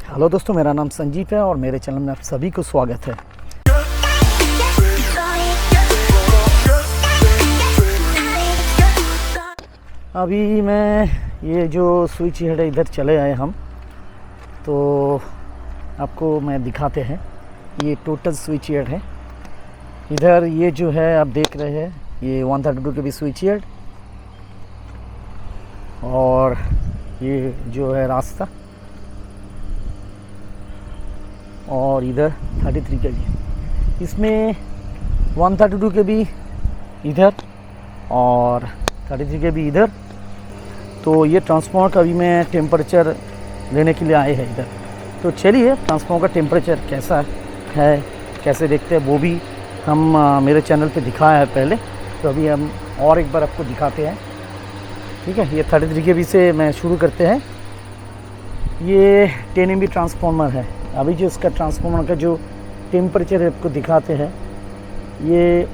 Hello दोस्तों, मेरा नाम संजीव है और मेरे चैनल में आप सभी को स्वागत है। अभी मैं ये जो स्विच हेड है इधर चले आए हम, तो आपको मैं दिखाते हैं। ये टोटल स्विच हेड है। इधर ये जो है आप देख रहे हैं, ये 132 के भी स्विच हेड, और ये जो है रास्ता, और इधर 33 के भी। इसमें 132 के भी इधर और 33 के भी इधर। तो ये ट्रांसफार्मर का भी मैं टेम्परेचर लेने के लिए आए हैं इधर। तो चलिए ट्रांसफार्मर का टेम्परेचर कैसा है, कैसे देखते हैं, वो भी हम मेरे चैनल पे दिखाया है पहले। तो अभी हम और एक बार आपको दिखाते हैं, ठीक है। ये 33 के भी से मैं शुरू करते हैं। ये 10 MB ट्रांसफार्मर है। अभी जो इसका ट्रांसफार्मर का जो टेम्परेचर है आपको दिखाते हैं। ये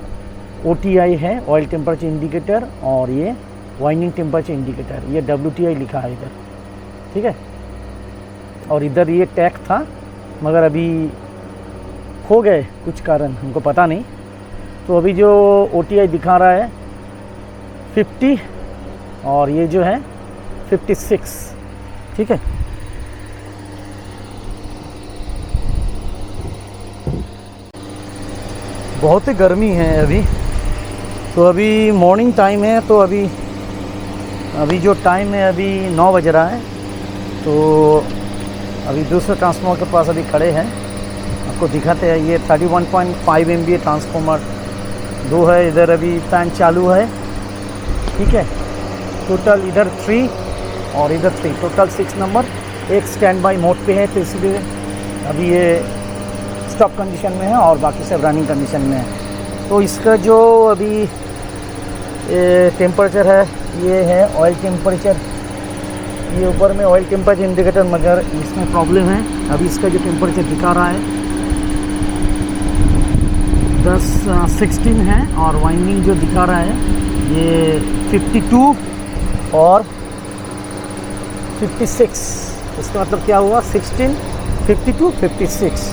OTI है, ऑयल टेम्परेचर इंडिकेटर, और ये वाइंडिंग टेम्परेचर इंडिकेटर। ये WTI लिखा है इधर, ठीक है। और इधर ये टैग था, मगर अभी खो गए कुछ कारण, हमको पता नहीं। तो अभी जो OTI दिखा रहा है 50, और ये जो है 56, ठीक है। बहुत ही गर्मी है अभी। तो अभी मॉर्निंग टाइम है, तो अभी जो टाइम है अभी 9 बज रहा है। तो अभी दूसरे ट्रांसफार्मर के पास अभी खड़े हैं, आपको दिखाते हैं। ये 31.5 MVA ट्रांसफार्मर 2 है। इधर अभी फैन चालू है, ठीक है। टोटल इधर 3 और इधर 3, टोटल 6 नंबर। एक स्टैंड बाई मोड पे है, तो इसलिए अभी ये स्टॉप कंडीशन में है और बाकी सब रनिंग कंडीशन में है। तो इसका जो अभी टेम्परेचर है, ये है ऑयल टेम्परेचर। ये ऊपर में ऑयल टेम्परेचर इंडिकेटर, मगर इसमें प्रॉब्लम है। अभी इसका जो टेम्परेचर दिखा रहा है 16 है, और वाइंडिंग जो दिखा रहा है ये 52 और 56। इसका मतलब क्या हुआ, 16, 52, 56।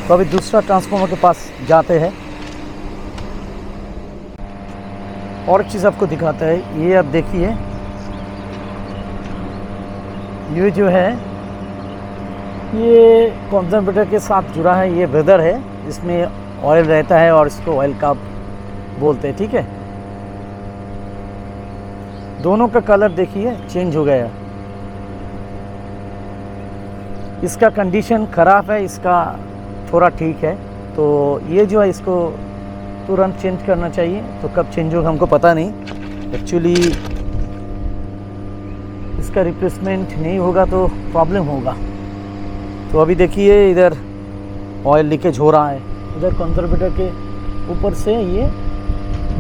तो अभी दूसरा ट्रांसफार्मर के पास जाते हैं और एक चीज़ आपको दिखाता है। ये आप देखिए, ये जो है ये कंसंट्रेटर के साथ जुड़ा है। ये ब्रदर है, इसमें ऑयल रहता है और इसको ऑयल कप बोलते हैं, ठीक है। दोनों का कलर देखिए चेंज हो गया। इसका कंडीशन ख़राब है, इसका थोड़ा ठीक है। तो ये जो है इसको तुरंत चेंज करना चाहिए। तो कब चेंज होगा हमको पता नहीं। एक्चुअली इसका रिप्लेसमेंट नहीं होगा तो प्रॉब्लम होगा। तो अभी देखिए इधर ऑयल लीकेज हो रहा है, इधर कंसर्वेटर के ऊपर से ये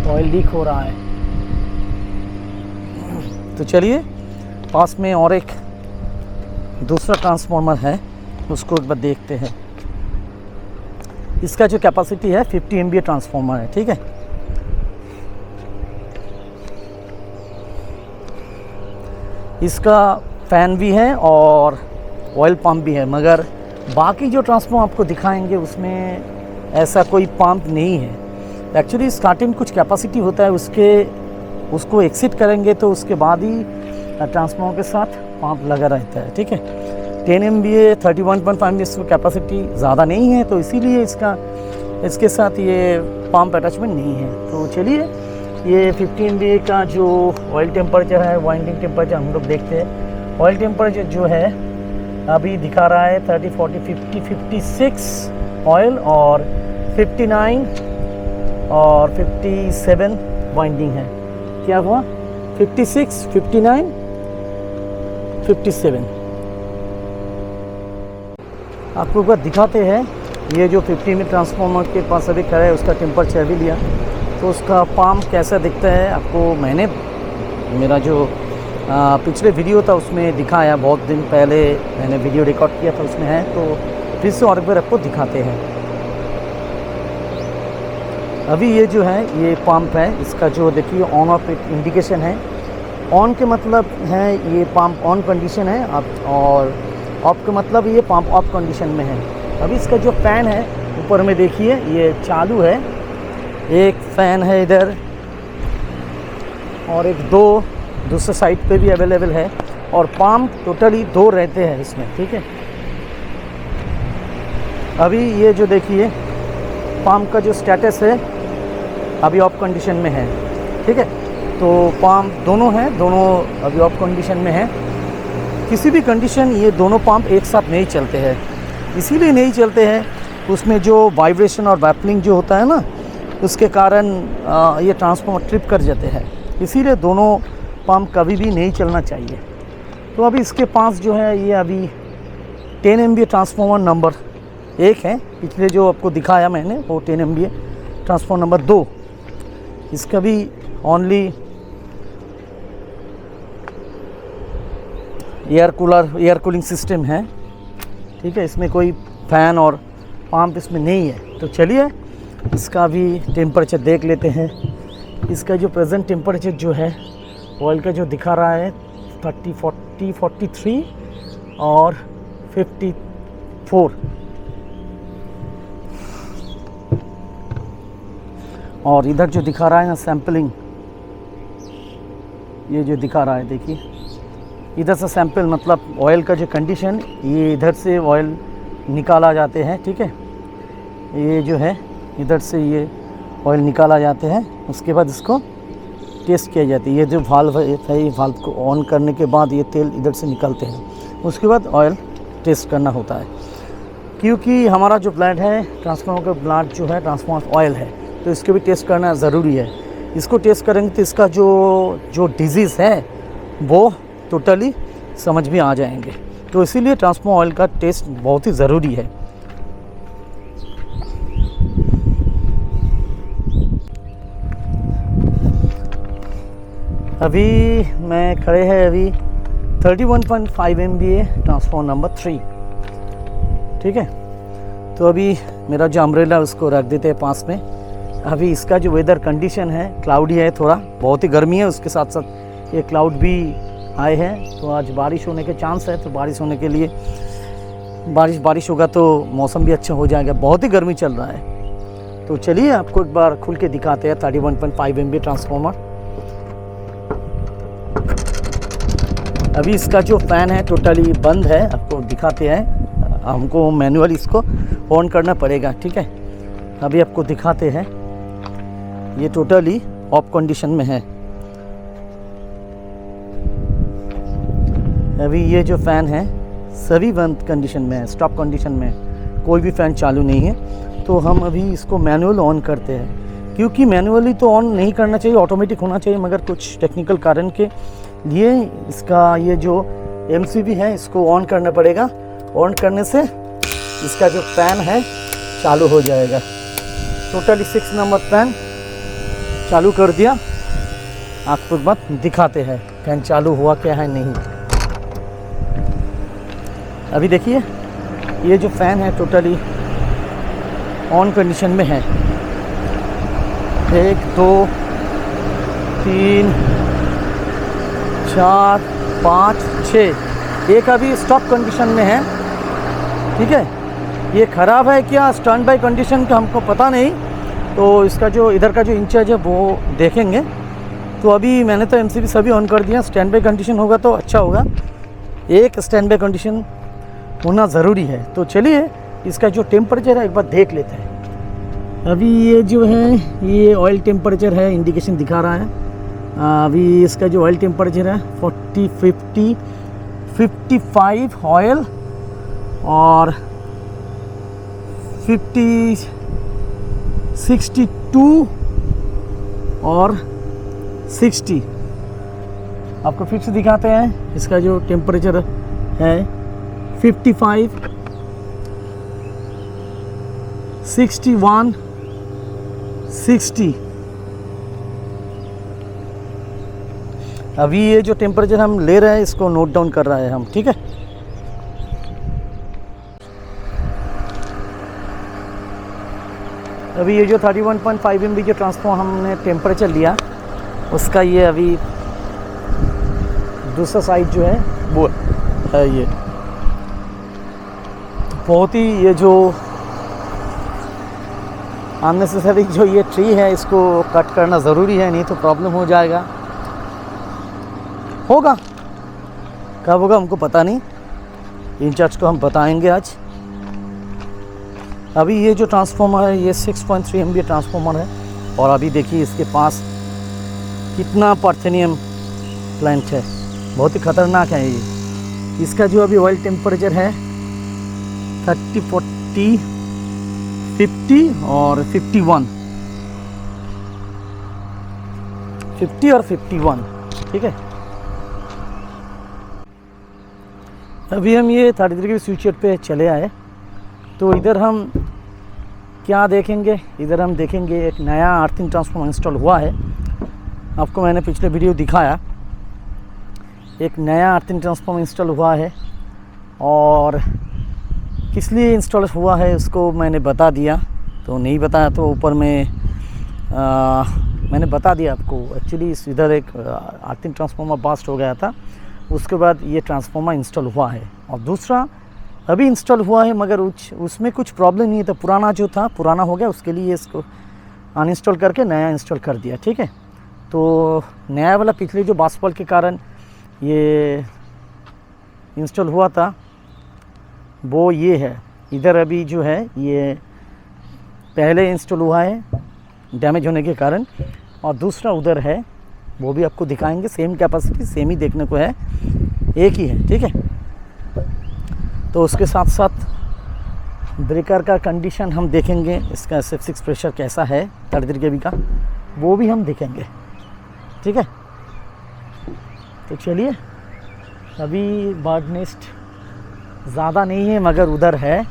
ऑयल लीक हो रहा है। तो चलिए पास में और एक दूसरा ट्रांसफार्मर है, उसको एक बार देखते हैं। इसका जो कैपेसिटी है 50 MVA ट्रांसफार्मर है, ठीक है। इसका फैन भी है और ऑयल पंप भी है, मगर बाकी जो ट्रांसफार्मर आपको दिखाएंगे उसमें ऐसा कोई पंप नहीं है। एक्चुअली स्टार्टिंग कुछ कैपेसिटी होता है, उसको एक्सिट करेंगे तो उसके बाद ही ट्रांसफार्मर के साथ पंप लगा रहता है, ठीक है। 10 MVA 31.5 इसकी कैपेसिटी ज़्यादा नहीं है, तो इसीलिए इसके साथ ये पंप अटैचमेंट नहीं है। तो चलिए ये 50 MVA का जो ऑयल टेम्परेचर है, वाइंडिंग टेम्परेचर हम लोग देखते हैं। ऑयल टेम्परेचर जो है अभी दिखा रहा है 30, 40, 50, 56 ऑयल, और 59 और 57 वाइंडिंग है। क्या हुआ, 56, 59, 57। आपको एक बार दिखाते हैं। ये जो 50 MVA ट्रांसफार्मर के पास अभी खड़ा है, उसका टेम्परेचर भी लिया, तो उसका पंप कैसा दिखता है आपको मैंने मेरा जो पिछले वीडियो था उसमें दिखाया। बहुत दिन पहले मैंने वीडियो रिकॉर्ड किया था, उसमें है। तो फिर से और एक बार आपको दिखाते हैं। अभी ये जो है ये पंप है, इसका जो देखिए ऑन ऑफ इंडिकेशन है, ऑन के मतलब है ये पंप ऑन कंडीशन है आप, और ऑफ का मतलब ये पंप ऑफ कंडीशन में है। अभी इसका जो फ़ैन है ऊपर में देखिए ये चालू है, एक फ़ैन है इधर और एक दो दूसरे साइड पे भी अवेलेबल है, और पंप टोटली 2 रहते हैं इसमें, ठीक है। अभी ये जो देखिए पंप का जो स्टेटस है अभी ऑफ कंडीशन में है, ठीक है। तो पंप दोनों हैं, दोनों अभी ऑफ कंडीशन में है। किसी भी कंडीशन ये दोनों पंप एक साथ नहीं चलते हैं, इसीलिए नहीं चलते हैं, उसमें जो वाइब्रेशन और वैपलिंग जो होता है ना, उसके कारण ये ट्रांसफार्मर ट्रिप कर जाते हैं, इसीलिए दोनों पंप कभी भी नहीं चलना चाहिए। तो अभी इसके पास जो है ये अभी 10 MVA ट्रांसफार्मर नंबर 1 है, पिछले जो आपको दिखाया मैंने वो 10 MVA ट्रांसफार्मर नंबर 2, इसका भी ओनली एयर कूलिंग सिस्टम है, ठीक है। इसमें कोई फ़ैन और पंप इसमें नहीं है। तो चलिए इसका भी टेम्परेचर देख लेते हैं। इसका जो प्रेजेंट टेम्परेचर जो है ऑयल का जो दिखा रहा है 30, 40, 43 और 54, और इधर जो दिखा रहा है ना सैम्पलिंग, ये जो दिखा रहा है देखिए, इधर से सैंपल मतलब ऑयल का जो कंडीशन, ये इधर से ऑयल निकाला जाते हैं, ठीक है। ये जो है इधर से ये ऑयल निकाला जाते हैं, उसके बाद इसको टेस्ट किया जाता है। ये जो वाल्व है ये वाल्व को ऑन करने के बाद ये तेल इधर से निकलते हैं, उसके बाद ऑयल टेस्ट करना होता है। क्योंकि हमारा जो प्लांट है ट्रांसफार्मर का प्लांट जो है ट्रांसफार्मर ऑयल है, तो इसको भी टेस्ट करना ज़रूरी है। इसको टेस्ट करेंगे तो इसका जो डिजीज़ है वो टोटली समझ में आ जाएंगे। तो इसीलिए ट्रांसफार्मर ऑयल का टेस्ट बहुत ही ज़रूरी है। अभी मैं खड़े हैं अभी 31.5 MVA ट्रांसफार्मर नंबर 3, ठीक है। तो अभी मेरा जो अम्ब्रेला उसको रख देते हैं पास में। अभी इसका जो वेदर कंडीशन है क्लाउडी है, थोड़ा बहुत ही गर्मी है, उसके साथ साथ ये क्लाउड भी आए हैं, तो आज बारिश होने के चांस है। तो बारिश होने के लिए बारिश होगा तो मौसम भी अच्छा हो जाएगा, बहुत ही गर्मी चल रहा है। तो चलिए आपको एक बार खुल के दिखाते हैं 31.5 MVA ट्रांसफार्मर। अभी इसका जो फ़ैन है टोटली बंद है, आपको दिखाते हैं, हमको मैनुअली इसको ऑन करना पड़ेगा, ठीक है। अभी आपको दिखाते हैं, ये टोटली ऑफ कंडीशन में है। अभी ये जो फ़ैन है सभी बंद कंडीशन में है, स्टॉप कंडीशन में है, कोई भी फ़ैन चालू नहीं है। तो हम अभी इसको मैनुअल ऑन करते हैं, क्योंकि मैनुअली तो ऑन नहीं करना चाहिए, ऑटोमेटिक होना चाहिए, मगर कुछ टेक्निकल कारण के लिए इसका ये जो MCB है इसको ऑन करना पड़ेगा। ऑन करने से इसका जो फ़ैन है चालू हो जाएगा। टोटली 6 नंबर फ़ैन चालू कर दिया, आपको एक बात दिखाते हैं फ़ैन चालू हुआ क्या है नहीं। अभी देखिए ये जो फ़ैन है टोटली ऑन कंडीशन में है। 1 2 3 4 5 6, एक अभी स्टॉप कंडीशन में है, ठीक है। ये ख़राब है क्या स्टैंड बाई कंडीशन का हमको पता नहीं, तो इसका जो इधर का जो इंचार्ज है वो देखेंगे। तो अभी मैंने तो MCB सभी ऑन कर दिया, स्टैंड बाई कंडीशन होगा तो अच्छा होगा, एक स्टैंड बाई कंडीशन होना ज़रूरी है। तो चलिए इसका जो टेम्परेचर है एक बार देख लेते हैं। अभी ये जो है ये ऑयल टेम्परेचर है, इंडिकेशन दिखा रहा है। अभी इसका जो ऑयल टेम्परेचर है 40, 50, 55 ऑयल और 50, 62 और 60। आपको फिर से दिखाते हैं, इसका जो टेम्परेचर है 55, 61, 60। अभी ये जो टेम्परेचर हम ले रहे हैं इसको नोट डाउन कर रहे हैं हम, ठीक है। अभी ये जो 31.5 MB जो ट्रांसफार्मर हमने टेम्परेचर लिया उसका ये अभी दूसरा साइड जो है वो है ये। बहुत ही ये जो अननेसेसरी जो ये ट्री है इसको कट करना ज़रूरी है, नहीं तो प्रॉब्लम हो जाएगा। होगा कब होगा हमको पता नहीं, इंचार्ज को हम बताएंगे आज। अभी ये जो ट्रांसफार्मर है ये 6.3 MVA ट्रांसफार्मर है, और अभी देखिए इसके पास कितना पार्थेनियम प्लांट है, बहुत ही ख़तरनाक है ये। इसका जो अभी ऑयल टेम्परेचर है 30, 40, 50 और 51, 50 और 51, ठीक है। अभी हम ये 33 के स्विच पे चले आए, तो इधर हम क्या देखेंगे, इधर हम देखेंगे एक नया अर्थिंग ट्रांसफार्मर इंस्टॉल हुआ है। आपको मैंने पिछले वीडियो दिखाया, एक नया अर्थिंग ट्रांसफार्मर इंस्टॉल हुआ है, और किस लिए इंस्टॉल हुआ है उसको मैंने बता दिया। तो नहीं बताया तो ऊपर में मैंने बता दिया आपको। एक्चुअली इधर एक अर्थिंग ट्रांसफार्मर बास्ट हो गया था, उसके बाद ये ट्रांसफार्मर इंस्टॉल हुआ है। और दूसरा अभी इंस्टॉल हुआ है, मगर उसमें कुछ प्रॉब्लम नहीं था। पुराना जो था पुराना हो गया, उसके लिए इसको अनइंस्टॉल करके नया इंस्टॉल कर दिया, ठीक है। तो नया वाला पिछले जो बास्ट फॉल्ट के कारण ये इंस्टॉल हुआ था वो ये है। इधर अभी जो है ये पहले इंस्टॉल हुआ है डैमेज होने के कारण, और दूसरा उधर है, वो भी आपको दिखाएंगे। सेम कैपेसिटी सेम ही देखने को है, एक ही है, ठीक है। तो उसके साथ साथ ब्रेकर का कंडीशन हम देखेंगे, इसका SF6 प्रेशर कैसा है 33 kV का, वो भी हम देखेंगे, ठीक है। तो चलिए, अभी बर्ड नेस्ट ज़्यादा नहीं है मगर उधर है,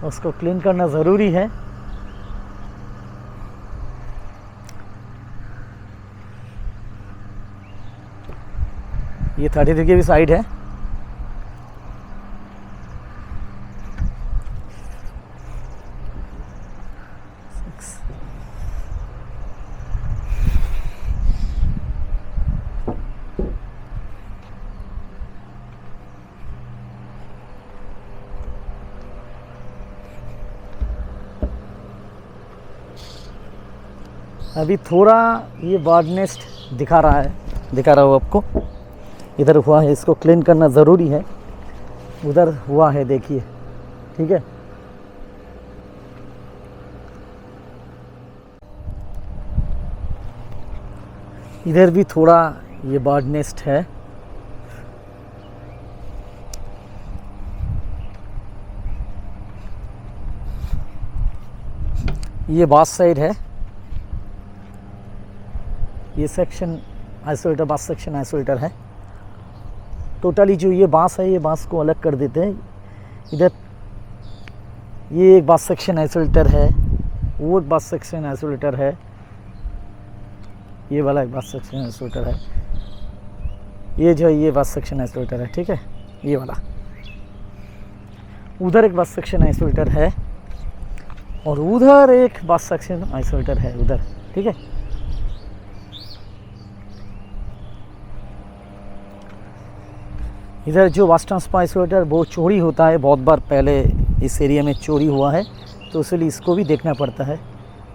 उसको क्लीन करना ज़रूरी है। ये 33 kV साइड है। अभी थोड़ा ये बर्ड नेस्ट दिखा रहा हूँ आपको, इधर हुआ है, इसको क्लीन करना ज़रूरी है। उधर हुआ है देखिए, ठीक है। इधर भी थोड़ा ये बर्ड नेस्ट है। ये बास साइड है, ये सेक्शन आइसोलेटर, बास सेक्शन आइसोलेटर है। टोटली जो ये बांस है, ये बांस को अलग कर देते हैं। इधर ये एक बास सेक्शन आइसोलेटर है, वो एक बास सेक्शन आइसोलेटर है, ये वाला एक बास सेक्शन आइसोलेटर है, ये जो है ये बास सेक्शन आइसोलेटर है, ठीक है, ये वाला। उधर एक बास सेक्शन आइसोलेटर है, और उधर एक बास सेक्शन आइसोलेटर है उधर, ठीक है। इधर जो बास ट्रांसफार्मर आइसोलेटर वो चोरी होता है, बहुत बार पहले इस एरिया में चोरी हुआ है, तो इसलिए इसको भी देखना पड़ता है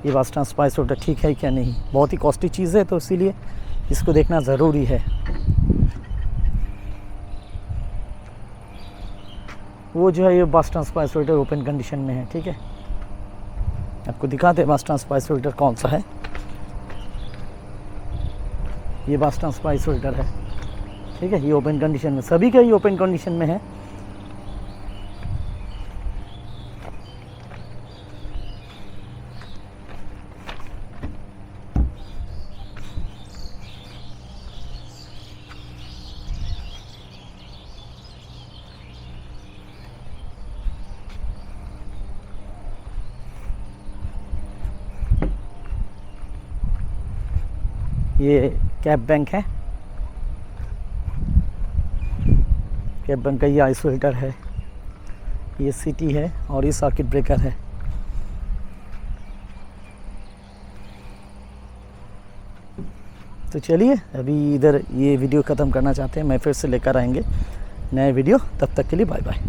ये बास ट्रांसफार्मर आइसोलेटर ठीक है क्या नहीं। बहुत ही कॉस्टली चीज़ है, तो इसीलिए इसको देखना ज़रूरी है। वो जो है ये बास ट्रांसफार्मर आइसोलेटर ओपन कंडीशन में है, ठीक है। आपको दिखाते हैं बास ट्रांसफार्मर आइसोलेटर कौन सा है। ये बास ट्रांसफार्मर आइसोलेटर है, ठीक है। ये ओपन कंडीशन में, सभी का ये ओपन कंडीशन में है। ये कैप बैंक है, कैप बैंक का ये आइसोलेटर है, ये सीटी है, और ये सर्किट ब्रेकर है। तो चलिए अभी इधर ये वीडियो ख़त्म करना चाहते हैं, मैं फिर से लेकर आएंगे नए वीडियो, तब तक के लिए बाय बाय।